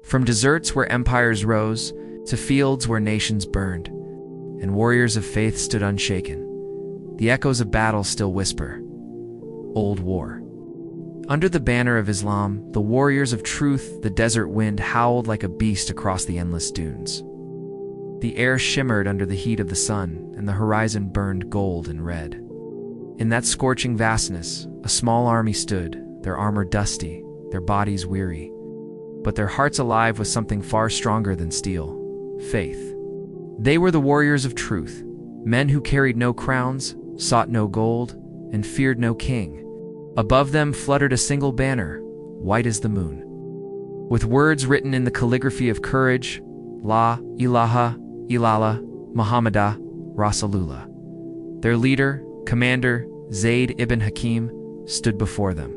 From deserts where empires rose to fields where nations burned, and warriors of faith stood unshaken. The echoes of battle still whisper, "Old war." Under the banner of Islam, the warriors of truth, the desert wind howled like a beast across the endless dunes. The air shimmered under the heat of the sun, and the horizon burned gold and red. In that scorching vastness, a small army stood, their armor dusty, their bodies weary, but their hearts alive with something far stronger than steel: faith. They were the warriors of truth, men who carried no crowns, sought no gold, and feared no king. Above them fluttered a single banner, white as the moon, with words written in the calligraphy of courage: La ilaha illallah Muhammadah Rasulullah. Their leader, Commander Zayd ibn Hakim, stood before them.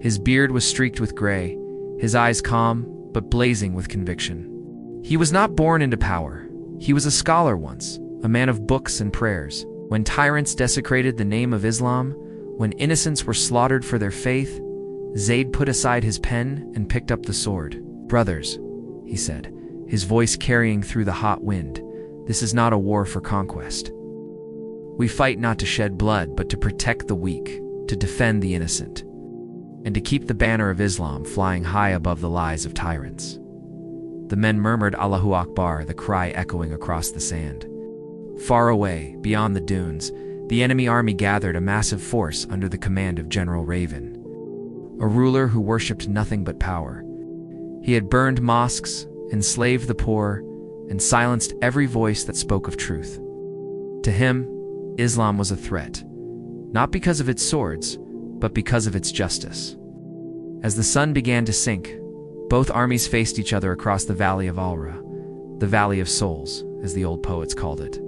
His beard was streaked with gray, his eyes calm, but blazing with conviction. He was not born into power. He was a scholar once, a man of books and prayers. When tyrants desecrated the name of Islam, when innocents were slaughtered for their faith, Zayd put aside his pen and picked up the sword. "Brothers," he said, his voice carrying through the hot wind, "this is not a war for conquest. We fight not to shed blood, but to protect the weak, to defend the innocent, and to keep the banner of Islam flying high above the lies of tyrants." The men murmured Allahu Akbar, the cry echoing across the sand. Far away, beyond the dunes, the enemy army gathered, a massive force under the command of General Raven, a ruler who worshipped nothing but power. He had burned mosques, enslaved the poor, and silenced every voice that spoke of truth. To him, Islam was a threat, not because of its swords, but because of its justice. As the sun began to sink, both armies faced each other across the Valley of Alra, the Valley of Souls, as the old poets called it.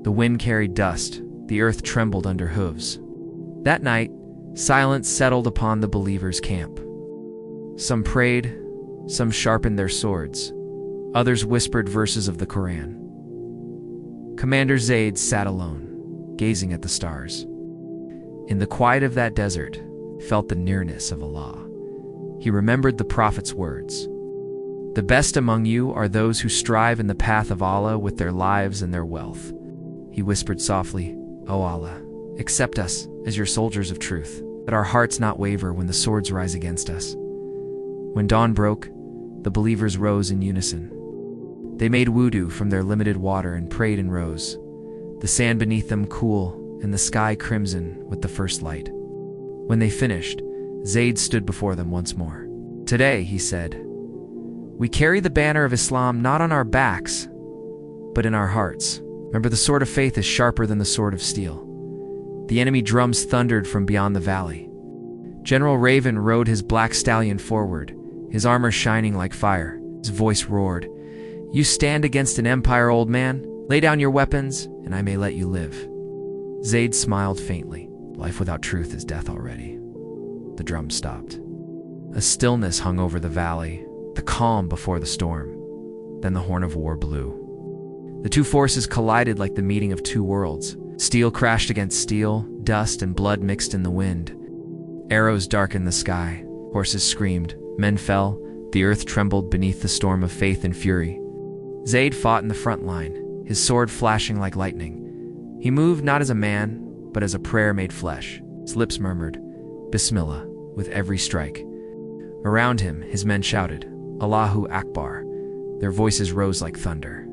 The wind carried dust, the earth trembled under hooves. That night, silence settled upon the believers' camp. Some prayed, some sharpened their swords, others whispered verses of the Quran. Commander Zayd sat alone, gazing at the stars. In the quiet of that desert, felt the nearness of Allah. He remembered the Prophet's words: "The best among you are those who strive in the path of Allah with their lives and their wealth." He whispered softly, "O Allah, accept us as your soldiers of truth, that our hearts not waver when the swords rise against us." When dawn broke, the believers rose in unison. They made wudu from their limited water and prayed in rows, the sand beneath them cool and the sky crimson with the first light. When they finished, Zayd stood before them once more. "Today," he said, "we carry the banner of Islam not on our backs, but in our hearts. Remember, the sword of faith is sharper than the sword of steel." The enemy drums thundered from beyond the valley. General Raven rode his black stallion forward, his armor shining like fire. His voice roared, "You stand against an empire, old man? Lay down your weapons, and I may let you live." Zayd smiled faintly. Life without truth is death already. The drum stopped. A stillness hung over the valley, the calm before the storm. Then the horn of war blew. The two forces collided like the meeting of two worlds. Steel crashed against steel, dust and blood mixed in the wind. Arrows darkened the sky, horses screamed, men fell, the earth trembled beneath the storm of faith and fury. Zayd fought in the front line, his sword flashing like lightning. He moved not as a man, but as a prayer made flesh. His lips murmured, "Bismillah," with every strike. Around him, his men shouted, "Allahu Akbar." Their voices rose like thunder.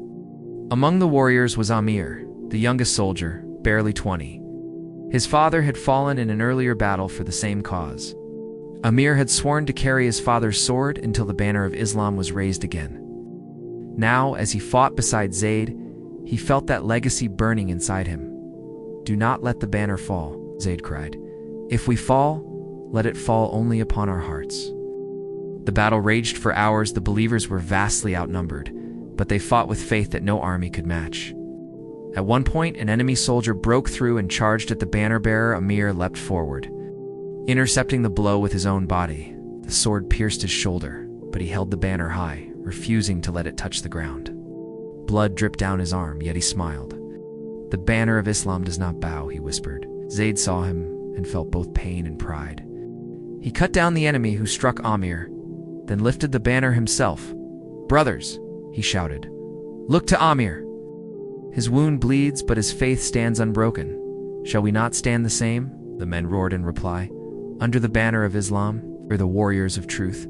Among the warriors was Amir, the youngest soldier, barely 20. His father had fallen in an earlier battle for the same cause. Amir had sworn to carry his father's sword until the banner of Islam was raised again. Now, as he fought beside Zayd, he felt that legacy burning inside him. "Do not let the banner fall," Zayd cried. "If we fall, let it fall only upon our hearts." The battle raged for hours. The believers were vastly outnumbered, but they fought with faith that no army could match. At one point, an enemy soldier broke through and charged at the banner bearer. Amir leapt forward, intercepting the blow with his own body. The sword pierced his shoulder, but he held the banner high, refusing to let it touch the ground. Blood dripped down his arm, yet he smiled. "The banner of Islam does not bow," he whispered. Zayd saw him and felt both pain and pride. He cut down the enemy who struck Amir, then lifted the banner himself, "Brothers," he shouted, "look to Amir. His wound bleeds, but his faith stands unbroken. Shall we not stand the same?" The men roared in reply. "Under the banner of Islam, we're the warriors of truth."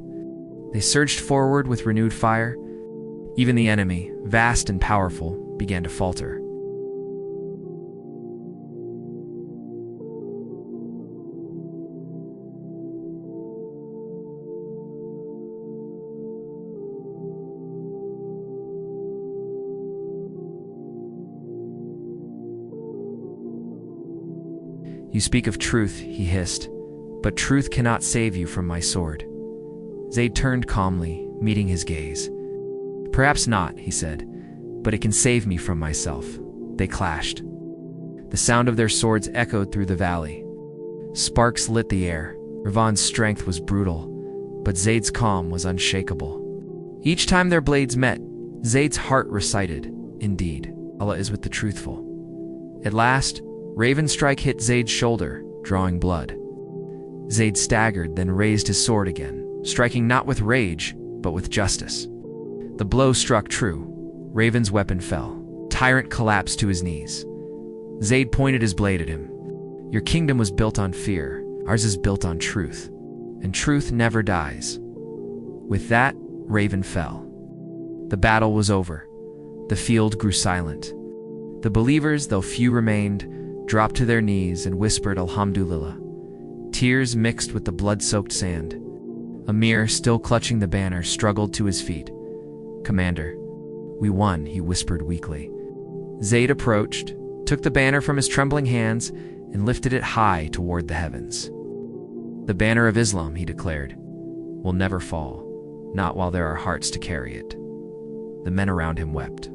They surged forward with renewed fire. Even the enemy, vast and powerful, began to falter. "You speak of truth," he hissed, "but truth cannot save you from my sword." Zayd turned calmly, meeting his gaze. "Perhaps not," he said, "but it can save me from myself." They clashed. The sound of their swords echoed through the valley. Sparks lit the air. Ravan's strength was brutal, but Zayd's calm was unshakable. Each time their blades met, Zayd's heart recited, "Indeed, Allah is with the truthful." At last, Raven's strike hit Zayd's shoulder, drawing blood. Zayd staggered, then raised his sword again, striking not with rage, but with justice. The blow struck true. Raven's weapon fell. Tyrant collapsed to his knees. Zayd pointed his blade at him. "Your kingdom was built on fear. Ours is built on truth. And truth never dies." With that, Raven fell. The battle was over. The field grew silent. The believers, though few remained, dropped to their knees and whispered Alhamdulillah. Tears mixed with the blood-soaked sand. Amir, still clutching the banner, struggled to his feet. "Commander, we won," he whispered weakly. Zayd approached, took the banner from his trembling hands, and lifted it high toward the heavens. "The banner of Islam," he declared, "will never fall, not while there are hearts to carry it." The men around him wept.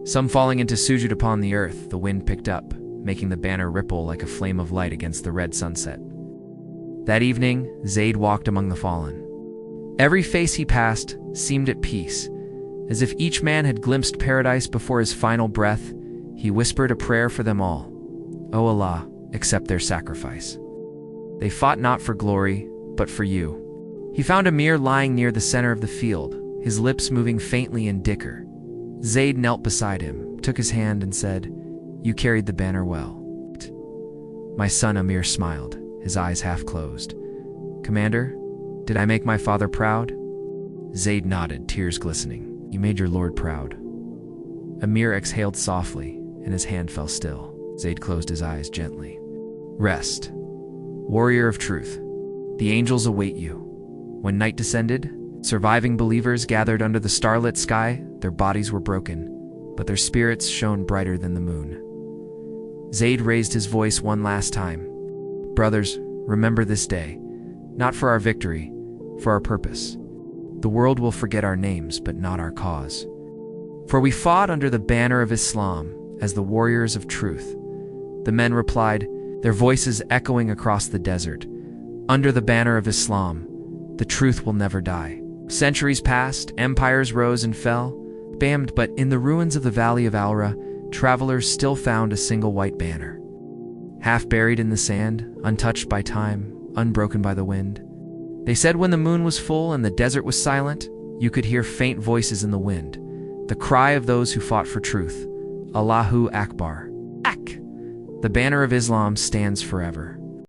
Some falling into sujud upon the earth, the wind picked up, making the banner ripple like a flame of light against the red sunset. That evening, Zayd walked among the fallen. Every face he passed seemed at peace. As if each man had glimpsed paradise before his final breath, he whispered a prayer for them all. "O Allah, accept their sacrifice. They fought not for glory, but for you." He found Amir lying near the center of the field, his lips moving faintly in dhikr. Zayd knelt beside him, took his hand and said, "You carried the banner well." "My son," Amir smiled, his eyes half closed. "Commander, did I make my father proud?" Zayd nodded, tears glistening. "You made your lord proud." Amir exhaled softly, and his hand fell still. Zayd closed his eyes gently. "Rest, warrior of truth. The angels await you." When night descended, surviving believers gathered under the starlit sky. Their bodies were broken, but their spirits shone brighter than the moon. Zayd raised his voice one last time. "Brothers, remember this day, not for our victory, for our purpose. The world will forget our names, but not our cause. For we fought under the banner of Islam as the warriors of truth." The men replied, their voices echoing across the desert. "Under the banner of Islam, the truth will never die." Centuries passed, empires rose and fell, but in the ruins of the valley of Alra, travelers still found a single white banner. Half buried in the sand, untouched by time, unbroken by the wind. They said when the moon was full and the desert was silent, you could hear faint voices in the wind, the cry of those who fought for truth. Allahu Akbar. The banner of Islam stands forever.